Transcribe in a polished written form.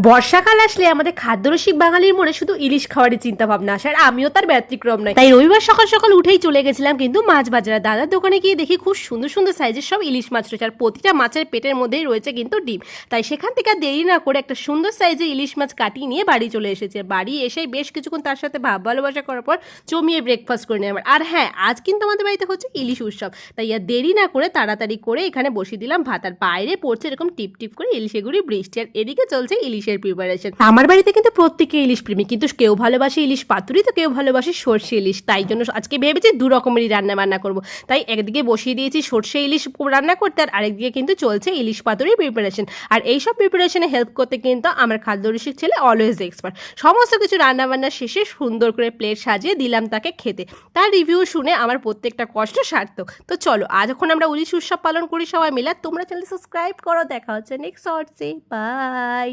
বর্ষাকাল আসলে আমাদের খাদ্যরসিক বাঙালির মনে শুধু ইলিশ খাওয়ারই চিন্তা ভাবনা আসে, আর আমিও তার ব্যতিক্রম নয়। তাই রবিবার সকাল সকাল উঠেই চলে গেছিলাম কিন্তু মাছ বাজারে। দাদার দোকানে গিয়ে দেখি খুব সুন্দর সুন্দর সাইজের সব ইলিশ মাছ রয়েছে, আর প্রতিটা মাছের পেটের মধ্যেই রয়েছে কিন্তু ডিম। তাই সেখান থেকে আর দেরি না করে একটা সুন্দর সাইজের ইলিশ মাছ কাটিয়ে নিয়ে বাড়ি চলে এসেছে। বাড়ি এসেই বেশ কিছুক্ষণ তার সাথে ভাব ভালোবাসা করার পর জমিয়ে ব্রেকফাস্ট করে নিলাম। আর হ্যাঁ, আজ কিন্তু আমাদের বাড়িতে হচ্ছে ইলিশ উৎসব। তাই আর দেরি না করে তাড়াতাড়ি করে এখানে বসিয়ে দিলাম ভাত। আর বাইরে পড়ছে এরকম টিপ টিপ করে ইলিশে গুঁড়ি বৃষ্টি, আর এদিকে চলছে ইলিশের প্রিপারেশন। আমার বাড়িতে কিন্তু প্রত্যেকে ইলিশ প্রেমী, কিন্তু কেউ ভালোবাসে ইলিশ পাতুরি, তো কেউ ভালোবাসে সর্ষে ইলিশ। তাই জন্য আজকে ভেবেছি দু রকমেরই রান্না বান্না করবো। তাই একদিকে বসিয়ে দিয়েছি সর্ষে ইলিশ রান্না করতে, আর আরেকদিকে কিন্তু চলছে ইলিশ পাতুরির প্রিপারেশন। আর এইসব প্রিপারেশনে হেল্প করতে কিন্তু আমার খাদ্যরসিক ছেলে অলওয়েজ এক্সপার্ট। সমস্ত কিছু রান্নাবান্না শেষে সুন্দর করে প্লেট সাজিয়ে দিলাম তাকে খেতে। তার রিভিউ শুনে আমার প্রত্যেকটা কষ্ট সার্থক। তো চলো, আজ এখন আমরা ইলিশ উৎসব পালন করি সবাই মিলে। তোমরা চ্যানেল সাবস্ক্রাইব করো। দেখা হচ্ছে নেক্সট শর্টসে। বাই।